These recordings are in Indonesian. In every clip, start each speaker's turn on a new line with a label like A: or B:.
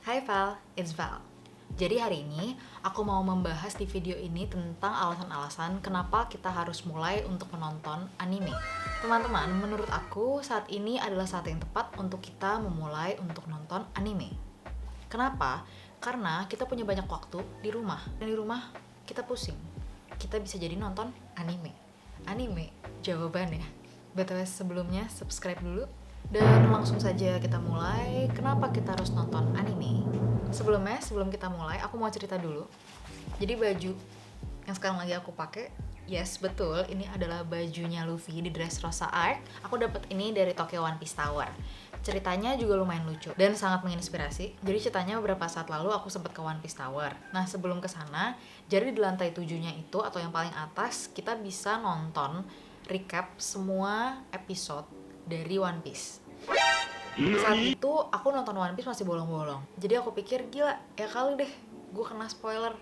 A: Hai Val, it's Val. Jadi hari ini aku mau membahas di video ini tentang alasan-alasan kenapa kita harus mulai untuk menonton anime. Teman-teman, menurut aku saat ini adalah saat yang tepat untuk kita memulai untuk nonton anime. Kenapa? Karena kita punya banyak waktu di rumah. Dan di rumah kita pusing. Kita bisa jadi nonton anime. Anime? Jawabannya. BTW sebelumnya subscribe dulu. Dan langsung saja kita mulai. Kenapa kita harus nonton anime? Sebelum kita mulai, aku mau cerita dulu. Jadi baju yang sekarang lagi aku pakai, yes betul, ini adalah bajunya Luffy di Dressrosa Arc. Aku dapat ini dari Tokyo One Piece Tower. Ceritanya juga lumayan lucu dan sangat menginspirasi. Jadi ceritanya beberapa saat lalu aku sempat ke One Piece Tower. Nah sebelum ke sana, jadi di lantai 7-nya itu atau yang paling atas kita bisa nonton recap semua episode dari One Piece. Saat itu aku nonton One Piece masih bolong-bolong. Jadi aku pikir gila ya kali deh gue kena spoiler.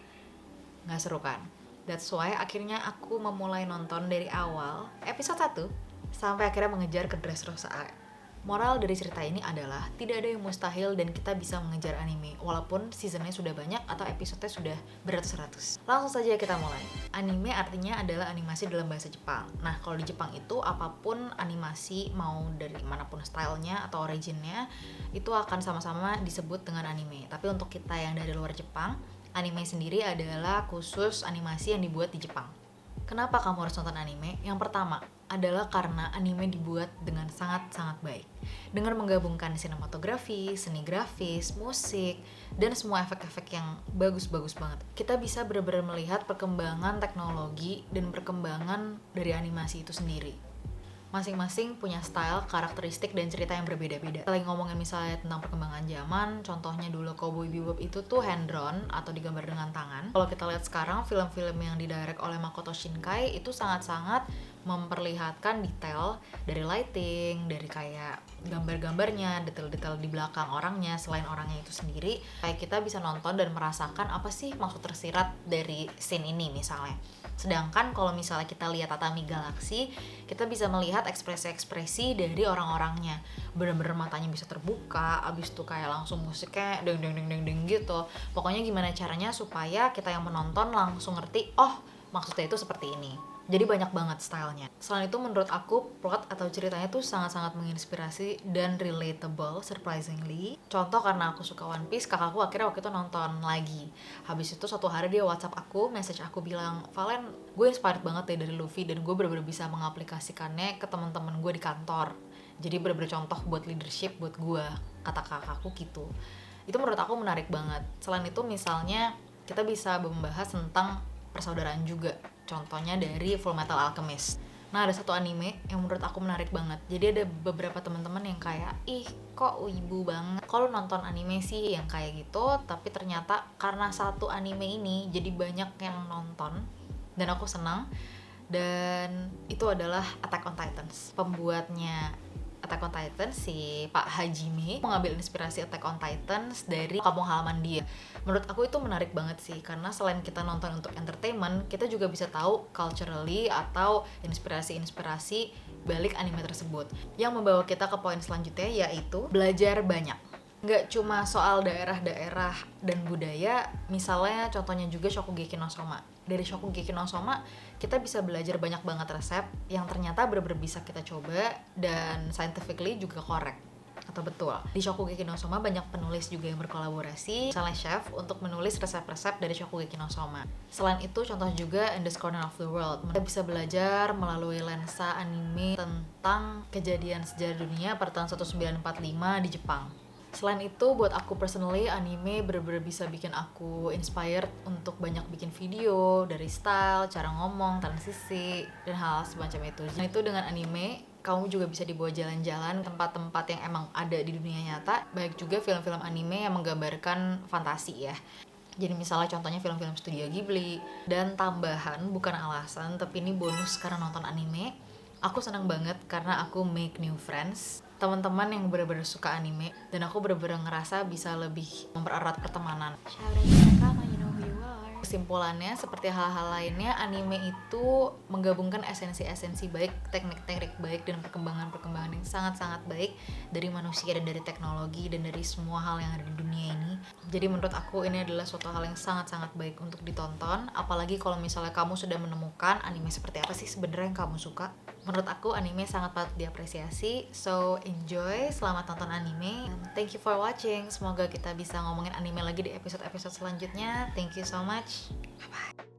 A: Nggak seru kan? That's why akhirnya aku memulai nonton dari awal episode 1 sampai akhirnya mengejar ke Dressrosa Arc. Moral dari cerita ini adalah tidak ada yang mustahil dan kita bisa mengejar anime walaupun seasonnya sudah banyak atau episodenya sudah beratus-ratus. Langsung saja kita mulai. Anime artinya adalah animasi dalam bahasa Jepang. Nah kalau di Jepang itu apapun animasi mau dari manapun stylenya atau originnya itu akan sama-sama disebut dengan anime. Tapi untuk kita yang dari luar Jepang, anime sendiri adalah khusus animasi yang dibuat di Jepang. Kenapa kamu harus nonton anime? Yang pertama adalah karena anime dibuat dengan sangat-sangat baik. Dengan menggabungkan sinematografi, seni grafis, musik, dan semua efek-efek yang bagus-bagus banget. Kita bisa benar-benar melihat perkembangan teknologi dan perkembangan dari animasi itu sendiri. Masing-masing punya style, karakteristik, dan cerita yang berbeda-beda. Selain ngomongin misalnya tentang perkembangan zaman, contohnya dulu Cowboy Bebop itu tuh hand-drawn atau digambar dengan tangan. Kalau kita lihat sekarang, film-film yang didirect oleh Makoto Shinkai itu sangat-sangat memperlihatkan detail dari lighting, dari kayak gambar-gambarnya, detail-detail di belakang orangnya, selain orangnya itu sendiri. Kayak kita bisa nonton dan merasakan apa sih maksud tersirat dari scene ini misalnya. Sedangkan kalau misalnya kita lihat Tatami Galaxy, kita bisa melihat ekspresi-ekspresi dari orang-orangnya. Bener-bener matanya bisa terbuka, abis itu kayak langsung musiknya deng gitu. Pokoknya gimana caranya supaya kita yang menonton langsung ngerti, oh maksudnya itu seperti ini. Jadi banyak banget stylenya. Selain itu menurut aku plot atau ceritanya tuh sangat-sangat menginspirasi dan relatable surprisingly. Contoh karena aku suka One Piece, kakakku akhirnya waktu itu nonton lagi. Habis itu suatu hari dia WhatsApp aku, message aku bilang, "Valen, gue inspired banget ya dari Luffy dan gue bener-bener bisa mengaplikasikannya ke teman-teman gue di kantor." Jadi bener-bener contoh buat leadership buat gue, kata kakakku gitu. Itu menurut aku menarik banget. Selain itu misalnya kita bisa membahas tentang persaudaraan juga. Contohnya dari Fullmetal Alchemist. Nah ada satu anime yang menurut aku menarik banget. Jadi ada beberapa teman-teman yang kayak, ih kok wibu banget kalau nonton anime sih yang kayak gitu. Tapi ternyata karena satu anime ini jadi banyak yang nonton dan aku senang. Dan itu adalah Attack on Titans. Pembuatnya Attack on Titan, si Pak Hajime mengambil inspirasi Attack on Titans dari kampung halaman dia. Menurut aku itu menarik banget sih, karena selain kita nonton untuk entertainment, kita juga bisa tahu culturally atau inspirasi-inspirasi balik anime tersebut. Yang membawa kita ke poin selanjutnya yaitu belajar banyak. Nggak cuma soal daerah-daerah dan budaya, misalnya contohnya juga Shokugeki no Soma. Dari Shokugeki no Soma, kita bisa belajar banyak banget resep yang ternyata bener-bener bisa kita coba dan scientifically juga correct atau betul. Di Shokugeki no Soma banyak penulis juga yang berkolaborasi, misalnya chef, untuk menulis resep-resep dari Shokugeki no Soma. Selain itu, contoh juga In This Corner of the World. Kita bisa belajar melalui lensa anime tentang kejadian sejarah dunia pada tahun 1945 di Jepang. Selain itu, buat aku personally, anime bener-bener bisa bikin aku inspired untuk banyak bikin video dari style, cara ngomong, transisi, dan hal semacam itu. Selain itu, dengan anime, kamu juga bisa dibawa jalan-jalan tempat-tempat yang emang ada di dunia nyata. Baik juga film-film anime yang menggambarkan fantasi ya. Jadi misalnya contohnya film-film Studio Ghibli. Dan tambahan, bukan alasan, tapi ini bonus karena nonton anime. Aku senang banget karena aku make new friends, teman-teman yang benar-benar suka anime, dan aku benar-benar ngerasa bisa lebih mempererat pertemanan. Kesimpulannya, seperti hal-hal lainnya, anime itu menggabungkan esensi-esensi baik, teknik-teknik baik, dan perkembangan-perkembangan yang sangat-sangat baik dari manusia dan dari teknologi dan dari semua hal yang ada di dunia ini. Jadi menurut aku ini adalah suatu hal yang sangat-sangat baik untuk ditonton. Apalagi kalau misalnya kamu sudah menemukan anime seperti apa sih sebenarnya yang kamu suka. Menurut aku anime sangat patut diapresiasi. So enjoy, selamat nonton anime. Thank you for watching. Semoga kita bisa ngomongin anime lagi di episode-episode selanjutnya. Thank you so much. Bye bye.